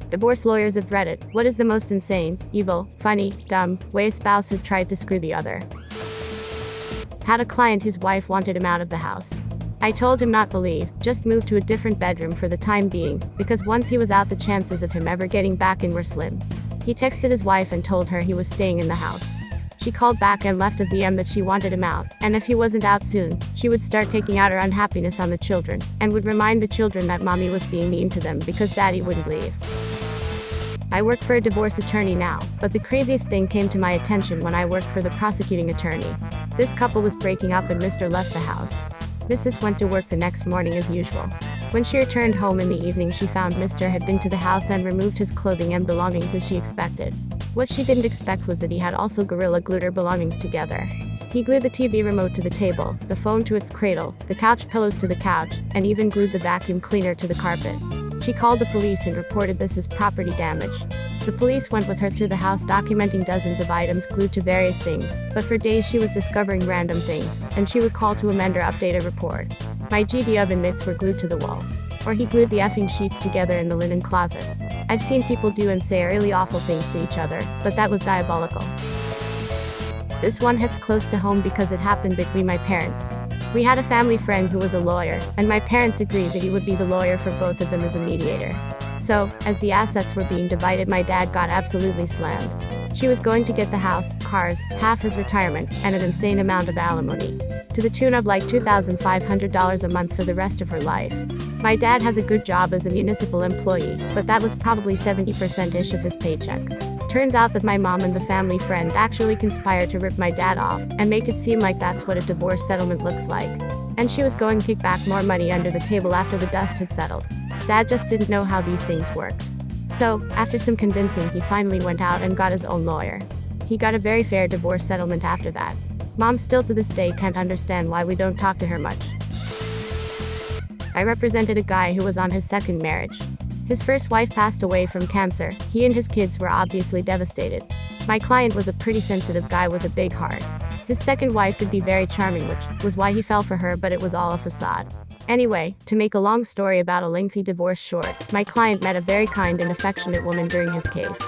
Divorce lawyers of Reddit. What is the most insane, evil, funny, dumb way a spouse has tried to screw the other? Had a client whose wife wanted him out of the house. I told him not believe, just move to a different bedroom for the time being, because once he was out the chances of him ever getting back in were slim. He texted his wife and told her he was staying in the house. She called back and left a BM that she wanted him out, and if he wasn't out soon, she would start taking out her unhappiness on the children, and would remind the children that mommy was being mean to them because daddy wouldn't leave. I work for a divorce attorney now, but the craziest thing came to my attention when I worked for the prosecuting attorney. This couple was breaking up and Mr. left the house. Mrs. went to work the next morning as usual. When she returned home in the evening, she found Mr. had been to the house and removed his clothing and belongings as she expected. What she didn't expect was that he had also gorilla glued her belongings together. He glued the TV remote to the table, the phone to its cradle, the couch pillows to the couch, and even glued the vacuum cleaner to the carpet. She called the police and reported this as property damage. The police went with her through the house documenting dozens of items glued to various things, but for days she was discovering random things, and she would call to amend or update a report. My GD oven mitts were glued to the wall. Or he glued the effing sheets together in the linen closet. I've seen people do and say really awful things to each other, but that was diabolical. This one hits close to home because it happened between my parents. We had a family friend who was a lawyer, and my parents agreed that he would be the lawyer for both of them as a mediator. So, as the assets were being divided, my dad got absolutely slammed. She was going to get the house, cars, half his retirement, and an insane amount of alimony, to the tune of like $2,500 a month for the rest of her life. My dad has a good job as a municipal employee, but that was probably 70%-ish of his paycheck. Turns out that my mom and the family friend actually conspired to rip my dad off, and make it seem like that's what a divorce settlement looks like. And she was going to kick back more money under the table after the dust had settled. Dad just didn't know how these things work. So, after some convincing, he finally went out and got his own lawyer. He got a very fair divorce settlement after that. Mom still to this day can't understand why we don't talk to her much. I represented a guy who was on his second marriage. His first wife passed away from cancer. He and his kids were obviously devastated. My client was a pretty sensitive guy with a big heart. His second wife could be very charming, which was why he fell for her, but it was all a facade. Anyway, to make a long story about a lengthy divorce short, my client met a very kind and affectionate woman during his case.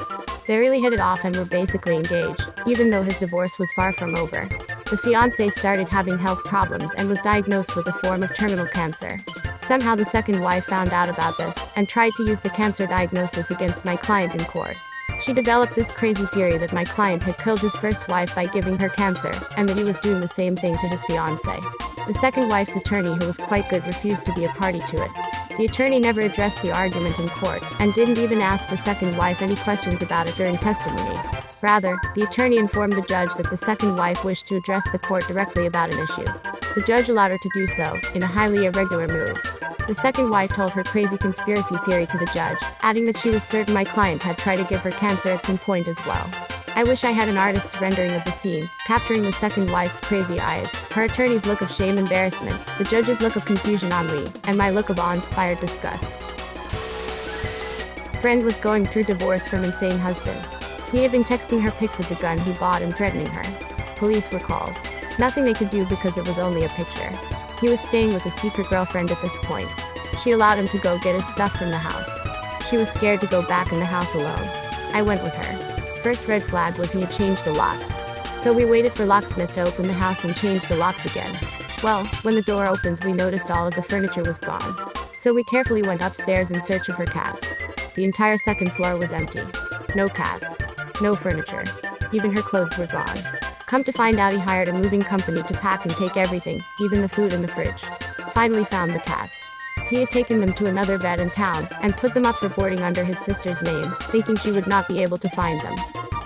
They really hit it off and were basically engaged, even though his divorce was far from over. The fiancé started having health problems and was diagnosed with a form of terminal cancer. Somehow the second wife found out about this, and tried to use the cancer diagnosis against my client in court. She developed this crazy theory that my client had killed his first wife by giving her cancer, and that he was doing the same thing to his fiancée. The second wife's attorney, who was quite good, refused to be a party to it. The attorney never addressed the argument in court, and didn't even ask the second wife any questions about it during testimony. Rather, the attorney informed the judge that the second wife wished to address the court directly about an issue. The judge allowed her to do so, in a highly irregular move. The second wife told her crazy conspiracy theory to the judge, adding that she was certain my client had tried to give her cancer at some point as well. I wish I had an artist's rendering of the scene, capturing the second wife's crazy eyes, her attorney's look of shame embarrassment, the judge's look of confusion ennui, and my look of awe-inspired disgust. Friend was going through divorce from insane husband. He had been texting her pics of the gun he bought and threatening her. Police were called. Nothing they could do because it was only a picture. He was staying with a secret girlfriend at this point. She allowed him to go get his stuff from the house. She was scared to go back in the house alone. I went with her. First red flag was he had changed the locks. So we waited for locksmith to open the house and change the locks again. Well, when the door opens, we noticed all of the furniture was gone. So we carefully went upstairs in search of her cats. The entire second floor was empty. No cats. No furniture. Even her clothes were gone. Come to find out, he hired a moving company to pack and take everything, even the food in the fridge. Finally found the cats. He had taken them to another vet in town, and put them up for boarding under his sister's name, thinking she would not be able to find them.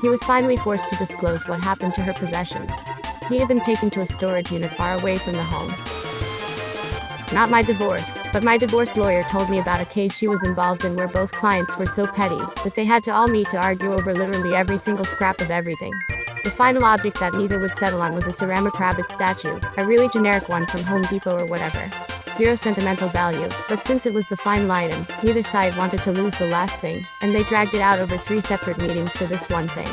He was finally forced to disclose what happened to her possessions. He had been taken to a storage unit far away from the home. Not my divorce, but my divorce lawyer told me about a case she was involved in where both clients were so petty that they had to all meet to argue over literally every single scrap of everything. The final object that neither would settle on was a ceramic rabbit statue, a really generic one from Home Depot or whatever. Zero sentimental value, but since it was the final item, neither side wanted to lose the last thing, and they dragged it out over 3 separate meetings for this one thing.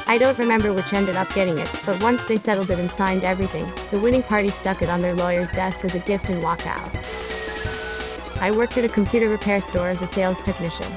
I don't remember which ended up getting it, but once they settled it and signed everything, the winning party stuck it on their lawyer's desk as a gift and walked out. I worked at a computer repair store as a sales technician.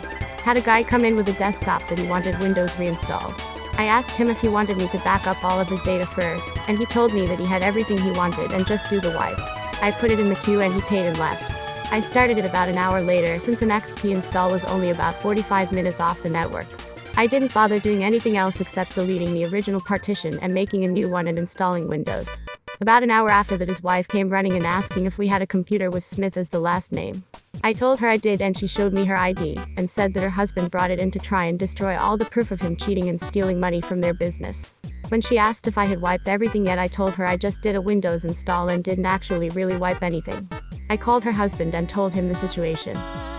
Had a guy come in with a desktop that he wanted Windows reinstalled. I asked him if he wanted me to back up all of his data first, and he told me that he had everything he wanted and just do the wipe. I put it in the queue and he paid and left. I started it about an hour later since an XP install was only about 45 minutes off the network. I didn't bother doing anything else except deleting the original partition and making a new one and installing Windows. About an hour after that, his wife came running and asking if we had a computer with Smith as the last name. I told her I did, and she showed me her ID and said that her husband brought it in to try and destroy all the proof of him cheating and stealing money from their business. When she asked if I had wiped everything yet, I told her I just did a Windows install and didn't actually really wipe anything. I called her husband and told him the situation.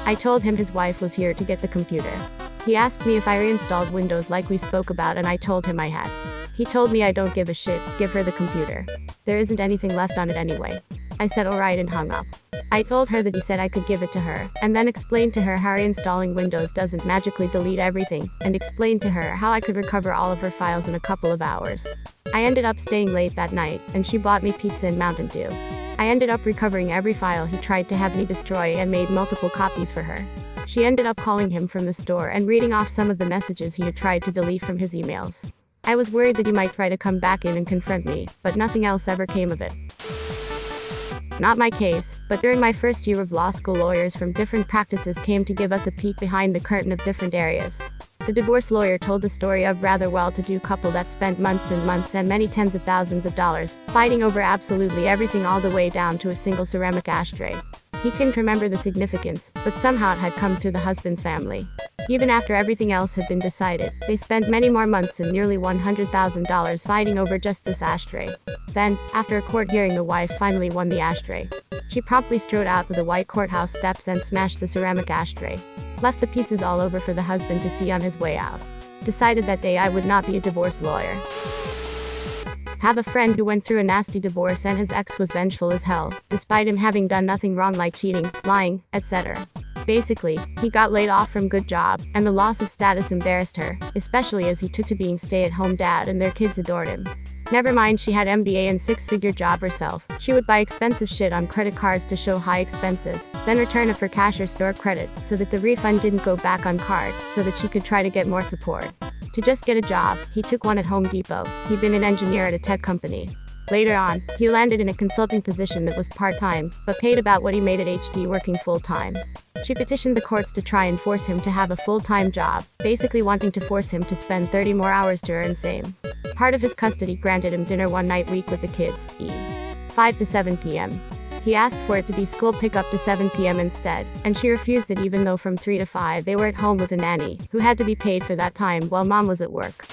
I told him his wife was here to get the computer. He asked me if I reinstalled Windows like we spoke about, and I told him I had. He told me I don't give a shit, give her the computer. There isn't anything left on it anyway. I said alright and hung up. I told her that he said I could give it to her, and then explained to her how reinstalling Windows doesn't magically delete everything, and explained to her how I could recover all of her files in a couple of hours. I ended up staying late that night, and she bought me pizza and Mountain Dew. I ended up recovering every file he tried to have me destroy and made multiple copies for her. She ended up calling him from the store and reading off some of the messages he had tried to delete from his emails. I was worried that he might try to come back in and confront me, but nothing else ever came of it. Not my case, but during my first year of law school, lawyers from different practices came to give us a peek behind the curtain of different areas. The divorce lawyer told the story of a rather well-to-do couple that spent months and months and many tens of thousands of dollars fighting over absolutely everything, all the way down to a single ceramic ashtray. He couldn't remember the significance, but somehow it had come through the husband's family. Even after everything else had been decided, they spent many more months and nearly $100,000 fighting over just this ashtray. Then, after a court hearing, the wife finally won the ashtray. She promptly strode out to the white courthouse steps and smashed the ceramic ashtray. Left the pieces all over for the husband to see on his way out. Decided that day I would not be a divorce lawyer. Have a friend who went through a nasty divorce, and his ex was vengeful as hell, despite him having done nothing wrong like cheating, lying, etc. Basically, he got laid off from good job, and the loss of status embarrassed her, especially as he took to being stay-at-home dad and their kids adored him. Never mind, she had MBA and six-figure job herself. She would buy expensive shit on credit cards to show high expenses, then return it for cash or store credit, so that the refund didn't go back on card, so that she could try to get more support. To just get a job, he took one at Home Depot. He'd been an engineer at a tech company. Later on, he landed in a consulting position that was part-time, but paid about what he made at HD working full-time. She petitioned the courts to try and force him to have a full-time job, basically wanting to force him to spend 30 more hours to earn same. Part of his custody granted him dinner one night week with the kids, 5 to 7 p.m. He asked for it to be school pickup to 7 p.m. instead, and she refused it, even though from 3 to 5 they were at home with a nanny, who had to be paid for that time while mom was at work.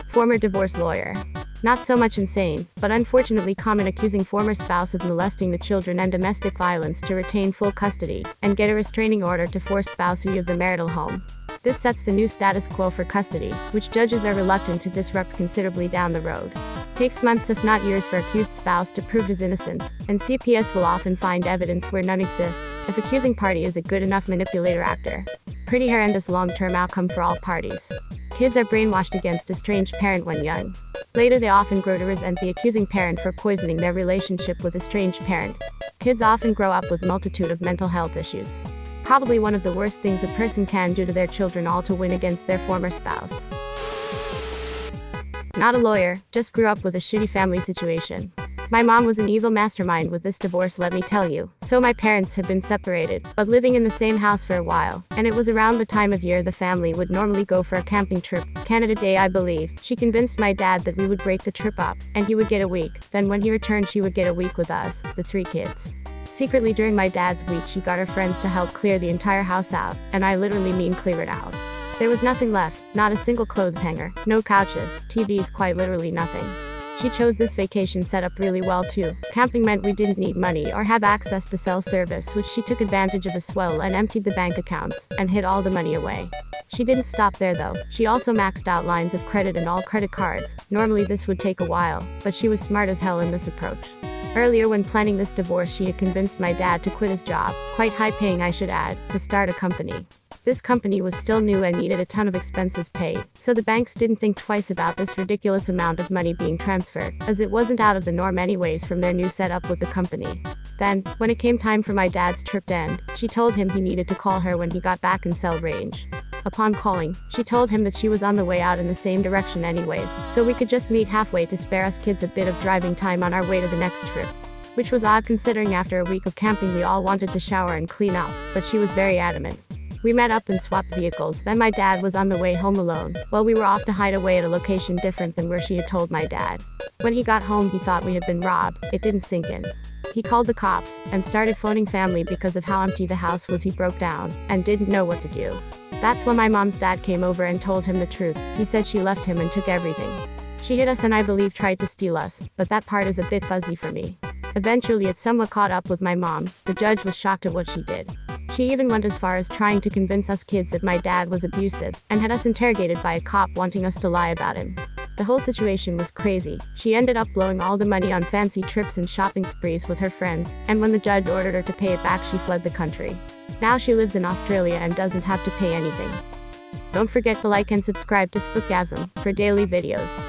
Former divorce lawyer. Not so much insane, but unfortunately common, accusing former spouse of molesting the children and domestic violence to retain full custody, and get a restraining order to force spouse out of the marital home. This sets the new status quo for custody, which judges are reluctant to disrupt considerably down the road. Takes months if not years for accused spouse to prove his innocence, and CPS will often find evidence where none exists, if accusing party is a good enough manipulator actor. Pretty horrendous long-term outcome for all parties. Kids are brainwashed against a estranged parent when young. Later they often grow to resent the accusing parent for poisoning their relationship with a estranged parent. Kids often grow up with multitude of mental health issues. Probably one of the worst things a person can do to their children, all to win against their former spouse. Not a lawyer, just grew up with a shitty family situation. My mom was an evil mastermind with this divorce, let me tell you. So my parents had been separated, but living in the same house for a while, and it was around the time of year the family would normally go for a camping trip, Canada Day I believe. She convinced my dad that we would break the trip up, and he would get a week. Then when he returned she would get a week with us, the 3 kids. Secretly during my dad's week she got her friends to help clear the entire house out, and I literally mean clear it out. There was nothing left, not a single clothes hanger, no couches, TVs, quite literally nothing. She chose this vacation setup really well too. Camping meant we didn't need money or have access to cell service, which she took advantage of as well and emptied the bank accounts, and hid all the money away. She didn't stop there though. She also maxed out lines of credit and all credit cards. Normally this would take a while, but she was smart as hell in this approach. Earlier when planning this divorce she had convinced my dad to quit his job, quite high paying I should add, to start a company. This company was still new and needed a ton of expenses paid, so the banks didn't think twice about this ridiculous amount of money being transferred, as it wasn't out of the norm anyways from their new setup with the company. Then, when it came time for my dad's trip to end, she told him he needed to call her when he got back in cell range. Upon calling, she told him that she was on the way out in the same direction anyways, so we could just meet halfway to spare us kids a bit of driving time on our way to the next trip. Which was odd considering after a week of camping we all wanted to shower and clean up, but she was very adamant. We met up and swapped vehicles, then my dad was on the way home alone, while we were off to hide away at a location different than where she had told my dad. When he got home he thought we had been robbed, it didn't sink in. He called the cops, and started phoning family because of how empty the house was. He broke down, and didn't know what to do. That's when my mom's dad came over and told him the truth. He said she left him and took everything. She hit us and I believe tried to steal us, but that part is a bit fuzzy for me. Eventually it somewhat caught up with my mom. The judge was shocked at what she did. She even went as far as trying to convince us kids that my dad was abusive, and had us interrogated by a cop wanting us to lie about him. The whole situation was crazy. She ended up blowing all the money on fancy trips and shopping sprees with her friends, and when the judge ordered her to pay it back she fled the country. Now she lives in Australia and doesn't have to pay anything. Don't forget to like and subscribe to Spookasm for daily videos.